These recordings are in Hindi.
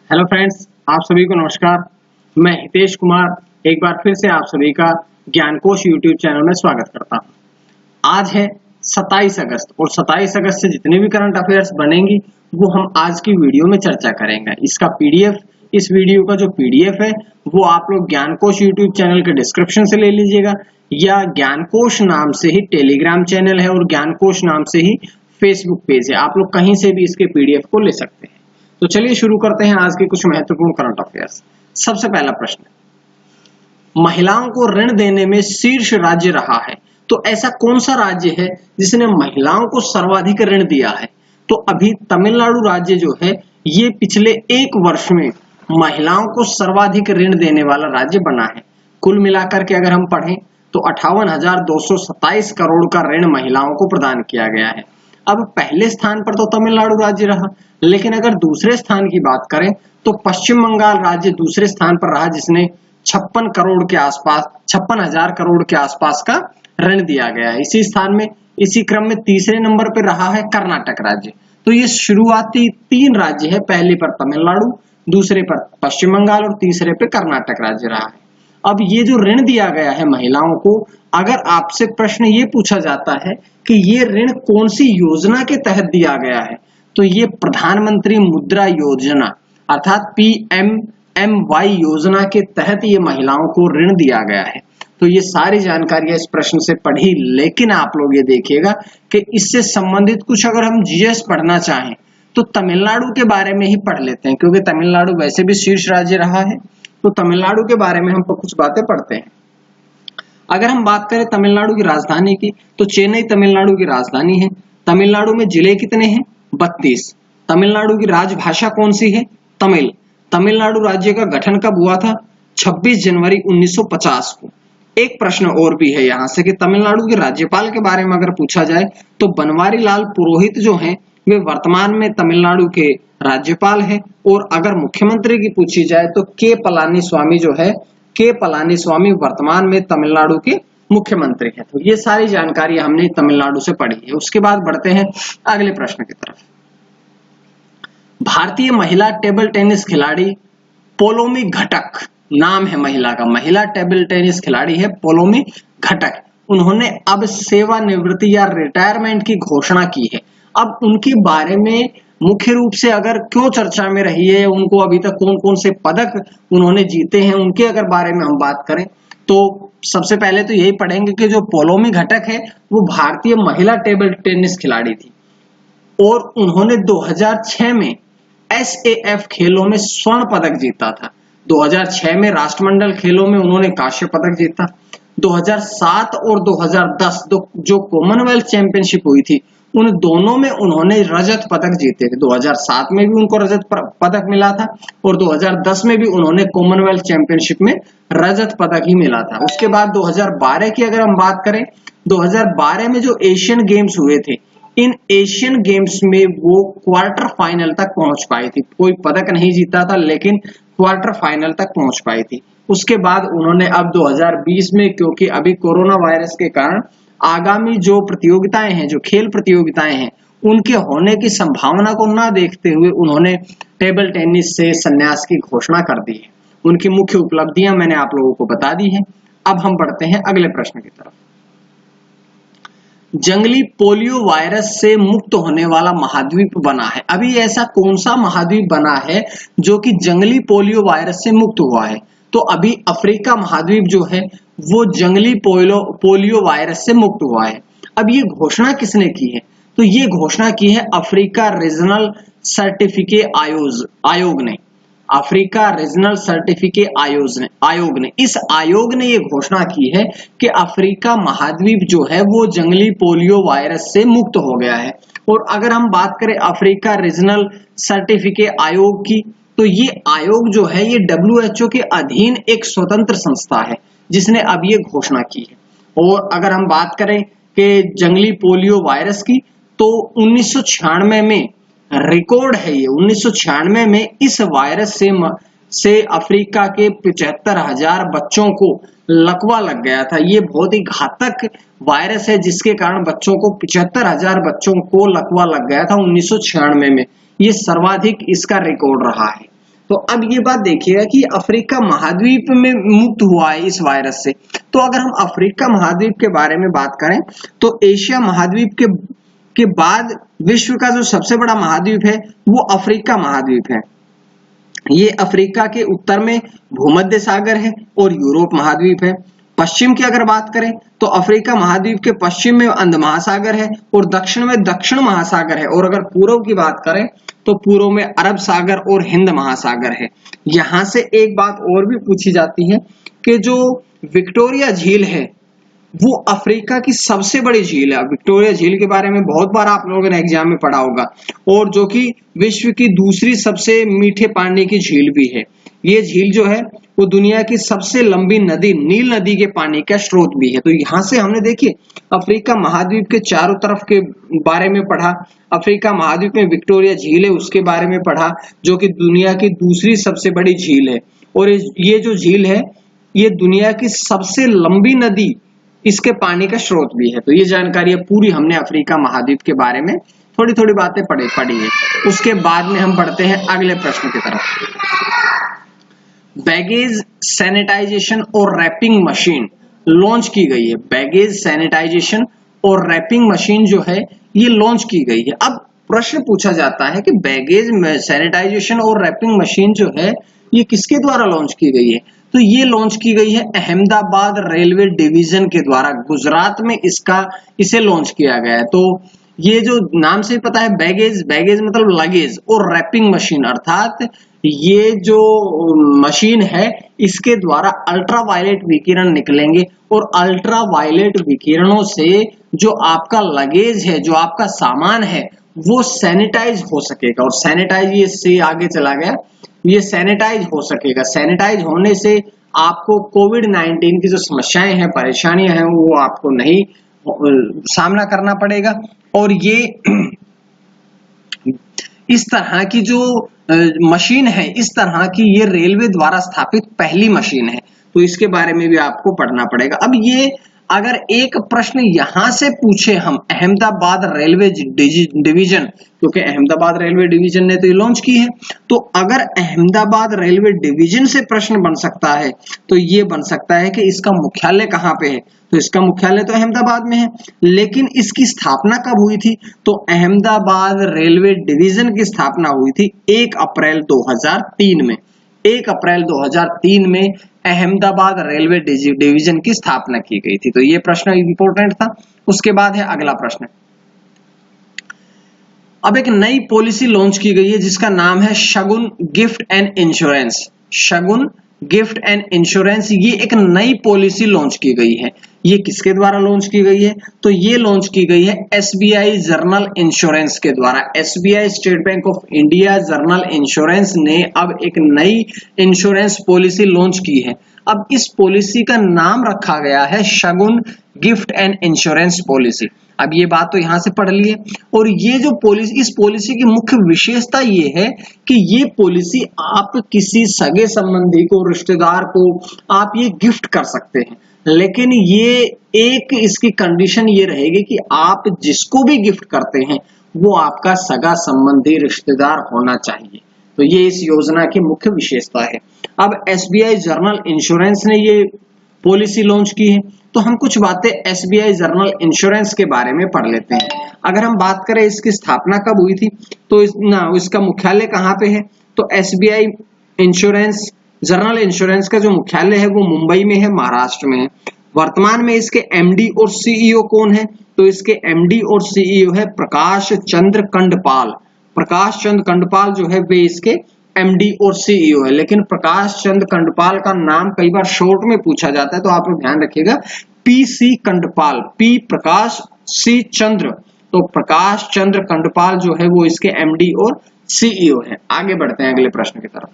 हेलो फ्रेंड्स, आप सभी को नमस्कार। मैं हितेश कुमार एक बार फिर से आप सभी का ज्ञानकोश यूट्यूब चैनल में स्वागत करता हूं। आज है 27 अगस्त और 27 अगस्त से जितने भी करंट अफेयर्स बनेंगी वो हम आज की वीडियो में चर्चा करेंगे। इसका पीडीएफ, इस वीडियो का जो पीडीएफ है वो आप लोग ज्ञानकोश यूट्यूब चैनल के डिस्क्रिप्शन से ले लीजिएगा, या ज्ञानकोश नाम से ही टेलीग्राम चैनल है और ज्ञानकोश नाम से ही फेसबुक पेज है, आप लोग कहीं से भी इसके पीडीएफ को ले सकते हैं। तो चलिए शुरू करते हैं आज के कुछ महत्वपूर्ण करंट अफेयर्स। सबसे पहला प्रश्न, महिलाओं को ऋण देने में शीर्ष राज्य रहा है, तो ऐसा कौन सा राज्य है जिसने महिलाओं को सर्वाधिक ऋण दिया है? तो अभी तमिलनाडु राज्य जो है ये पिछले एक वर्ष में महिलाओं को सर्वाधिक ऋण देने वाला राज्य बना है। कुल मिलाकर के अगर हम पढ़ें तो 58,227 करोड़ का ऋण महिलाओं को प्रदान किया गया है। अब पहले स्थान पर तो तमिलनाडु राज्य रहा, लेकिन अगर दूसरे स्थान की बात करें तो पश्चिम बंगाल राज्य दूसरे स्थान पर रहा, जिसने 56 करोड़ के आसपास 56,000 करोड़ के आसपास का ऋण दिया गया है। इसी स्थान में, इसी क्रम में तीसरे नंबर पर रहा है कर्नाटक राज्य। तो ये शुरुआती तीन राज्य है, पहले पर तमिलनाडु, दूसरे पर पश्चिम बंगाल और तीसरे पे कर्नाटक राज्य रहा है। अब ये जो ऋण दिया गया है महिलाओं को, अगर आपसे प्रश्न ये पूछा जाता है कि ये ऋण कौन सी योजना के तहत दिया गया है, तो ये प्रधानमंत्री मुद्रा योजना अर्थात PMMY योजना के तहत ये महिलाओं को ऋण दिया गया है। तो ये सारी जानकारियां इस प्रश्न से पढ़ी, लेकिन आप लोग ये देखिएगा कि इससे संबंधित कुछ अगर हम जीएस पढ़ना चाहें तो तमिलनाडु के बारे में ही पढ़ लेते हैं, क्योंकि तमिलनाडु वैसे भी शीर्ष राज्य रहा है। तो तमिलनाडु के बारे में हम कुछ बातें पढ़ते हैं। अगर हम बात करें तमिलनाडु की राजधानी की, तो चेन्नई तमिलनाडु की राजधानी है। तमिलनाडु में जिले कितने हैं? 32। तमिलनाडु की राजभाषा कौन सी है? तमिल। तमिलनाडु राज्य का गठन कब हुआ था? 26 जनवरी 1950 को। एक प्रश्न और भी है यहाँ से कि तमिलनाडु के राज्यपाल के बारे में अगर पूछा जाए तो बनवारी लाल पुरोहित जो हैं वे वर्तमान में तमिलनाडु के राज्यपाल हैं। और अगर मुख्यमंत्री की पूछी जाए तो के पलानीस्वामी जो है, के पलानीस्वामी वर्तमान में तमिलनाडु के मुख्यमंत्री हैं। तो ये सारी जानकारी हमने तमिलनाडु से पढ़ी है। उसके बाद बढ़ते हैं अगले प्रश्न की तरफ। भारतीय महिला टेबल टेनिस खिलाड़ी पोलोमी घटक नाम है महिला का, महिला टेबल टेनिस खिलाड़ी है पोलोमी घटक। उन्होंने अब सेवानिवृत्ति या रिटायरमेंट की घोषणा की है। अब उनके बारे में मुख्य रूप से अगर क्यों चर्चा में रही है, उनको अभी तक कौन कौन से पदक उन्होंने जीते हैं, उनके अगर बारे में हम बात करें तो सबसे पहले तो यही पढ़ेंगे कि जो पोलोमी घटक है वो भारतीय महिला टेबल टेनिस खिलाड़ी थी और उन्होंने 2006 में SAF खेलों में स्वर्ण पदक जीता था। 2006 में राष्ट्रमंडल खेलों में उन्होंने कांस्य पदक जीता। 2007 और 2010 जो कॉमनवेल्थ चैंपियनशिप हुई थी उन दोनों में उन्होंने रजत पदक जीते थे। 2007 में भी उनको रजत पदक मिला था और 2010 में भी उन्होंने कॉमनवेल्थ चैंपियनशिप में रजत पदक ही मिला था। उसके बाद 2012 की अगर हम बात करें, 2012 में जो एशियन गेम्स हुए थे, इन एशियन गेम्स में वो क्वार्टर फाइनल तक पहुंच पाई थी। कोई पदक नहीं जीता था लेकिन क्वार्टर फाइनल तक पहुंच पाई थी। उसके बाद उन्होंने अब 2020 में, क्योंकि अभी कोरोना वायरस के कारण आगामी जो प्रतियोगिताएं हैं, जो खेल प्रतियोगिताएं हैं, उनके होने की संभावना को ना देखते हुए उन्होंने टेबल टेनिस से संन्यास की घोषणा कर दी है। उनकी मुख्य उपलब्धियां मैंने आप लोगों को बता दी हैं। अब हम बढ़ते हैं अगले प्रश्न की तरफ। जंगली पोलियो वायरस से मुक्त होने वाला महाद्वीप बना है। अभी ऐसा कौन सा महाद्वीप बना है जो कि जंगली पोलियो वायरस से मुक्त हुआ है? तो अभी अफ्रीका महाद्वीप जो है वो जंगली पोलियो वायरस से मुक्त हुआ है। अब ये घोषणा किसने की है? तो ये घोषणा की है अफ्रीका रीजनल सर्टिफिकेट आयोग ने। अफ्रीका रीजनल सर्टिफिकेट आयोग ने इस आयोग ने ये घोषणा की है कि अफ्रीका महाद्वीप जो है वो जंगली पोलियो वायरस से मुक्त हो गया है। और अगर हम बात करें अफ्रीका रीजनल सर्टिफिकेट आयोग की, तो ये आयोग जो है ये WHO के अधीन एक स्वतंत्र संस्था है जिसने अब ये घोषणा की है। और अगर हम बात करें कि जंगली पोलियो वायरस की, तो 1996 में रिकॉर्ड है ये, 1996 में इस वायरस से अफ्रीका के 75,000 बच्चों को लकवा लग गया था। ये बहुत ही घातक वायरस है जिसके कारण बच्चों को 75,000 बच्चों को लकवा लग गया था 1996 में। ये सर्वाधिक इसका रिकॉर्ड रहा है। तो अब ये बात देखिएगा कि अफ्रीका महाद्वीप में मुक्त हुआ है इस वायरस से। तो अगर हम अफ्रीका महाद्वीप के बारे में बात करें तो एशिया महाद्वीप के बाद विश्व का जो सबसे बड़ा महाद्वीप है वो अफ्रीका महाद्वीप है। ये अफ्रीका के उत्तर में भूमध्य सागर है और यूरोप महाद्वीप है। पश्चिम की अगर बात करें तो अफ्रीका महाद्वीप के पश्चिम में अंध महासागर है और दक्षिण में दक्षिण महासागर है। और अगर पूर्व की बात करें तो पूर्व में अरब सागर और हिंद महासागर है। यहां से एक बात और भी पूछी जाती है कि जो विक्टोरिया झील है वो अफ्रीका की सबसे बड़ी झील है। विक्टोरिया झील के बारे में बहुत बार आप लोगों ने एग्जाम में पढ़ा होगा, और जो कि विश्व की दूसरी सबसे मीठे पानी की झील भी है। ये झील जो है वो दुनिया की सबसे लंबी नदी नील नदी के पानी का स्रोत भी है। तो यहाँ से हमने देखिए अफ्रीका महाद्वीप के चारों तरफ के बारे में पढ़ा, अफ्रीका महाद्वीप में विक्टोरिया झील है उसके बारे में पढ़ा जो कि दुनिया की दूसरी सबसे बड़ी झील है। और ये जो झील है ये दुनिया की सबसे लंबी नदी, इसके पानी का स्रोत भी है। तो ये जानकारी पूरी हमने अफ्रीका महाद्वीप के बारे में थोड़ी थोड़ी बातें पढ़ी है। उसके बाद में हम बढ़ते हैं अगले प्रश्न की तरफ। बैगेज सैनिटाइजेशन और रैपिंग मशीन लॉन्च की गई है। बैगेज सैनिटाइजेशन और रैपिंग मशीन जो है ये लॉन्च की गई है। अब प्रश्न पूछा जाता है कि बैगेज सैनिटाइजेशन और रैपिंग मशीन जो है ये किसके द्वारा लॉन्च की गई है? तो ये लॉन्च की गई है अहमदाबाद रेलवे डिवीजन के द्वारा। गुजरात में इसे लॉन्च किया गया है। तो ये जो नाम से पता है बैगेज मतलब लगेज, और रैपिंग मशीन अर्थात ये जो मशीन है इसके द्वारा अल्ट्रावायलेट विकिरण निकलेंगे और अल्ट्रावायलेट विकिरणों से जो आपका लगेज है, जो आपका सामान है वो सैनिटाइज हो सकेगा। और सैनिटाइज ये से आगे चला गया, ये सैनिटाइज हो सकेगा। सैनिटाइज होने से आपको कोविड-19 की जो समस्याएं हैं, परेशानियां हैं वो आपको नहीं सामना करना पड़ेगा। और ये इस तरह की जो मशीन है, इस तरह की ये रेलवे द्वारा स्थापित पहली मशीन है। तो इसके बारे में भी आपको पढ़ना पड़ेगा। अब ये अगर एक प्रश्न यहां से पूछे हम अहमदाबाद रेलवे डिवीजन, क्योंकि अहमदाबाद रेलवे डिवीजन ने तो ये लॉन्च की है, तो अगर अहमदाबाद रेलवे डिवीजन से प्रश्न बन सकता है तो ये बन सकता है कि इसका मुख्यालय कहाँ पे है। तो इसका मुख्यालय तो अहमदाबाद में है, लेकिन इसकी स्थापना कब हुई थी? तो अहमदाबाद रेलवे डिवीजन की स्थापना हुई थी 1 अप्रैल 2003 में। 1 अप्रैल 2003 में अहमदाबाद रेलवे डिवीजन की स्थापना की गई थी। तो ये प्रश्न इंपॉर्टेंट था। उसके बाद है अगला प्रश्न। अब एक नई पॉलिसी लॉन्च की गई है जिसका नाम है Shagun gift and insurance. Shagun gift and insurance, ये एक नई पॉलिसी लॉन्च की गई है। ये किसके द्वारा लॉन्च की गई है? तो ये लॉन्च की गई है एसबीआई जनरल इंश्योरेंस के द्वारा। SBI state bank of India general insurance ने अब एक नई इंश्योरेंस पॉलिसी लॉन्च की है। अब इस पॉलिसी का नाम रखा गया है Shagun gift and insurance policy. अब ये बात तो यहां से पढ़ लिए। और ये जो पॉलिसी, इस पॉलिसी की मुख्य विशेषता ये है कि ये पॉलिसी आप किसी सगे संबंधी को, रिश्तेदार को आप ये गिफ्ट कर सकते हैं, लेकिन ये एक इसकी कंडीशन ये रहेगी कि आप जिसको भी गिफ्ट करते हैं वो आपका सगा संबंधी, रिश्तेदार होना चाहिए। तो ये इस योजना की मुख्य विशेषता है। अब एसबीआई जनरल इंश्योरेंस ने ये पॉलिसी लॉन्च की है, तो हम कुछ बातें एसबीआई जनरल इंश्योरेंस के बारे में पढ़ लेते हैं। अगर हम बात करें इसकी स्थापना कब हुई थी, तो इसका मुख्यालय कहाँ पे है? तो एसबीआई इंश्योरेंस जनरल इंश्योरेंस का जो मुख्यालय है वो मुंबई में है, महाराष्ट्र में है। वर्तमान में इसके एमडी और सीईओ कौन है? तो इसके एमडी और सीईओ है प्रकाश चंद्र कंडपाल। प्रकाश चंद्र कंडपाल जो है वे इसके एमडी और सीईओ है। लेकिन प्रकाश चंद्र कंडपाल का नाम कई बार शॉर्ट में पूछा जाता है, तो आप लोग ध्यान रखिएगा, पीसी कंडपाल, पी प्रकाश, सी चंद्र। तो प्रकाश चंद्र कंडपाल जो है वो इसके एमडी और सीईओ है। आगे बढ़ते हैं अगले प्रश्न की तरफ।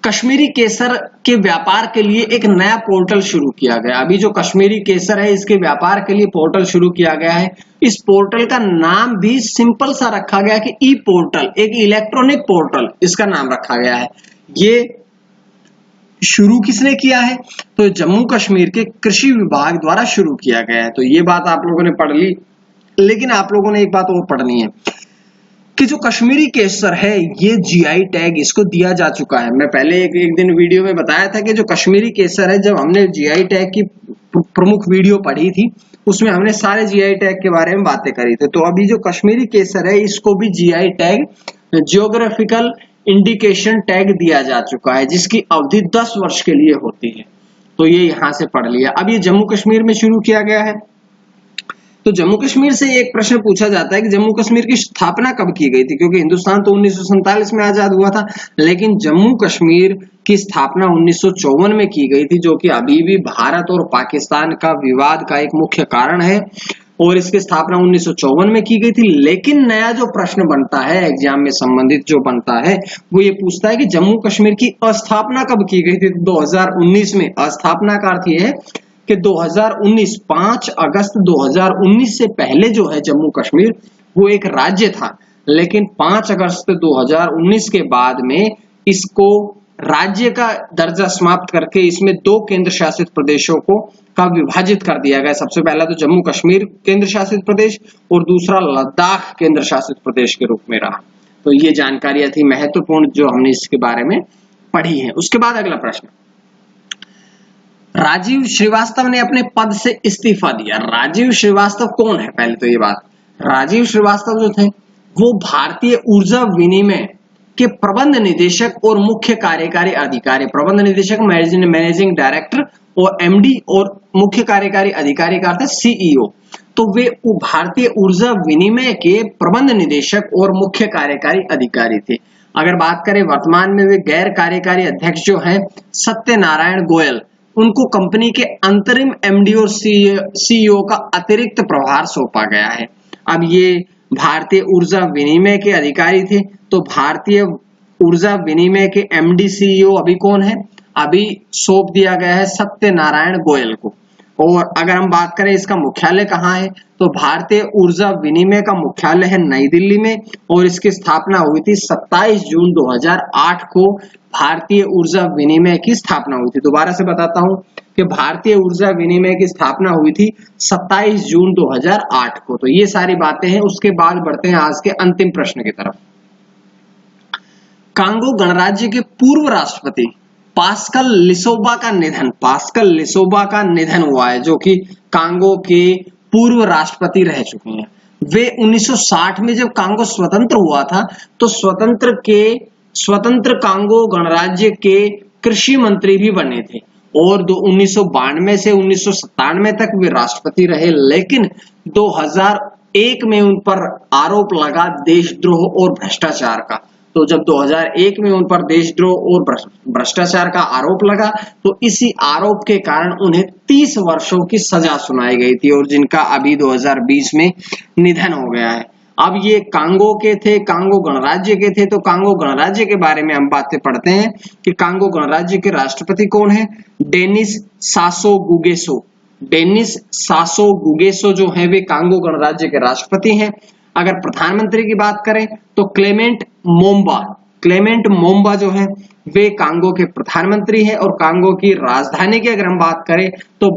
कश्मीरी केसर के व्यापार के लिए एक नया पोर्टल शुरू किया गया। अभी जो कश्मीरी केसर है इसके व्यापार के लिए पोर्टल शुरू किया गया है। इस पोर्टल का नाम भी सिंपल सा रखा गया कि ई पोर्टल, एक इलेक्ट्रॉनिक पोर्टल इसका नाम रखा गया है। ये शुरू किसने किया है? तो जम्मू कश्मीर के कृषि विभाग द्वारा शुरू किया गया है। तो ये बात आप लोगों ने पढ़ ली, लेकिन आप लोगों ने एक बात और पढ़नी है। कि जो कश्मीरी केसर है ये जीआई टैग इसको दिया जा चुका है। मैं पहले एक दिन वीडियो में बताया था कि जो कश्मीरी केसर है, जब हमने जीआई टैग की प्रमुख वीडियो पढ़ी थी उसमें हमने सारे जीआई टैग के बारे में बातें करी थी। तो अभी जो कश्मीरी केसर है इसको भी GI tag, geographical indication tag दिया जा चुका है, जिसकी अवधि 10 वर्ष के लिए होती है। तो ये यहां से पढ़ लिया। अब ये जम्मू कश्मीर में शुरू किया गया है। तो जम्मू कश्मीर से एक प्रश्न पूछा जाता है कि जम्मू कश्मीर की स्थापना कब की गई थी, क्योंकि हिंदुस्तान तो 1947 में आजाद हुआ था, लेकिन जम्मू कश्मीर की स्थापना 1954 में की गई थी, जो कि अभी भी भारत और पाकिस्तान का विवाद का एक मुख्य कारण है। और इसकी स्थापना 1954 में की गई थी। लेकिन नया जो प्रश्न बनता है एग्जाम में संबंधित जो बनता है वो ये पूछता है कि जम्मू कश्मीर की अस्थापना कब की गई थी। 2019 में। अस्थापना का अर्थ ये है कि 2019 5 अगस्त 2019 से पहले जो है जम्मू कश्मीर वो एक राज्य था, लेकिन 5 अगस्त 2019 के बाद में इसको राज्य का दर्जा समाप्त करके इसमें 2 केंद्र शासित प्रदेशों को का विभाजित कर दिया गया। सबसे पहला तो जम्मू कश्मीर केंद्र शासित प्रदेश और दूसरा लद्दाख केंद्र शासित प्रदेश के रूप में रहा। तो ये जानकारियां थी महत्वपूर्ण जो हमने इसके बारे में पढ़ी है। उसके बाद अगला प्रश्न, राजीव श्रीवास्तव ने अपने पद से इस्तीफा दिया। राजीव श्रीवास्तव कौन है? पहले तो ये बात, राजीव श्रीवास्तव जो थे वो भारतीय ऊर्जा विनिमय के प्रबंध निदेशक और मुख्य कार्यकारी अधिकारी, प्रबंध निदेशक मैनेजिंग डायरेक्टर और एमडी और मुख्य कार्यकारी अधिकारी का अर्थ है सीईओ। तो वे भारतीय ऊर्जा विनिमय के प्रबंध निदेशक और मुख्य कार्यकारी अधिकारी थे। अगर बात करें वर्तमान में वे गैर कार्यकारी अध्यक्ष जो हैं सत्यनारायण गोयल, उनको कंपनी के अंतरिम एमडी और सीईओ का अतिरिक्त प्रभार सौंपा गया है। अब ये भारतीय ऊर्जा विनिमय के अधिकारी थे, तो भारतीय ऊर्जा विनिमय के एमडी सीईओ अभी कौन है? अभी सौंप दिया गया है सत्यनारायण गोयल को। और अगर हम बात करें इसका मुख्यालय कहाँ है, तो भारतीय ऊर्जा विनिमय का मुख्यालय है नई दिल्ली में और इसकी स्थापना हुई थी 27 जून 2008 को। भारतीय ऊर्जा विनिमय की स्थापना हुई थी। दोबारा से बताता हूं कि भारतीय ऊर्जा विनिमय की स्थापना हुई थी 27 जून 2008 को। तो ये सारी बातें हैं। उसके बाद बढ़ते हैं आज के अंतिम प्रश्न की तरफ। कांगो गणराज्य के पूर्व राष्ट्रपति पास्कल लिसोबा का निधन, पास्कल लिसोबा का निधन हुआ है, जो कि कांगो के पूर्व राष्ट्रपति रह चुके हैं। वे 1960 में जब कांगो स्वतंत्र हुआ था तो स्वतंत्र कांगो गणराज्य के कृषि मंत्री भी बने थे और 1992 से 1997 तक वे राष्ट्रपति रहे। लेकिन 2001 में उन पर आरोप लगा देशद्रोह और भ्रष्टाचार का। तो जब 2001 में उन पर देशद्रोह और भ्रष्टाचार का आरोप लगा तो इसी आरोप के कारण उन्हें 30 वर्षों की सजा सुनाई गई थी और जिनका अभी 2020 में निधन हो गया है। अब ये कांगो के थे, कांगो गणराज्य के थे। तो कांगो गणराज्य के बारे में हम बातें पढ़ते हैं कि कांगो गणराज्य के राष्ट्रपति कौन है? डेनिस सासो गुगेसो। डेनिस सासो गुगेसो जो है वे कांगो गणराज्य के राष्ट्रपति हैं। अगर प्रधानमंत्री की बात करें तो क्लेमेंट मोम्बा, क्लेमेंट मोम्बा जो है वे कांगो के प्रधानमंत्री हैं। और कांगो की राजधानी की अगर हम बात करें तो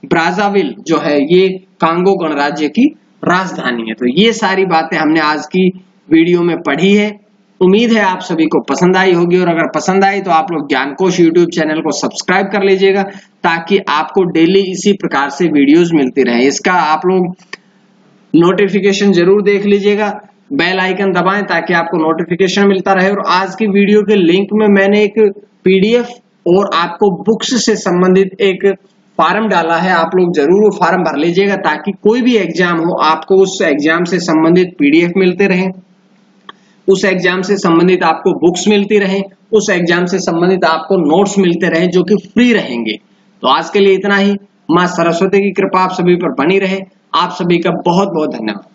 ब्राज़ाविल जो है ये कांगो गणराज्य की राजधानी है। तो ये सारी बातें हमने आज की वीडियो में पढ़ी है। उम्मीद है आप सभी को पसंद आई होगी और अगर पसंद आई तो आप लोग ज्ञानकोश यूट्यूब चैनल को सब्सक्राइब कर लीजिएगा ताकि आपको डेली इसी प्रकार से वीडियोस मिलती रहे। इसका आप लोग नोटिफिकेशन जरूर देख लीजिएगा, बेल आइकन दबाएं ताकि आपको नोटिफिकेशन मिलता रहे। और आज की वीडियो के लिंक में मैंने एक पीडीएफ और आपको बुक्स से संबंधित एक फॉर्म डाला है, आप लोग जरूर वो फॉर्म भर लीजिएगा ताकि कोई भी एग्जाम हो आपको उस एग्जाम से संबंधित पीडीएफ मिलते रहे, उस एग्जाम से संबंधित आपको बुक्स मिलती रहे, उस एग्जाम से संबंधित आपको नोट्स मिलते रहे जो कि फ्री रहेंगे। तो आज के लिए इतना ही। मां सरस्वती की कृपा आप सभी पर बनी रहे। आप सभी का बहुत बहुत धन्यवाद।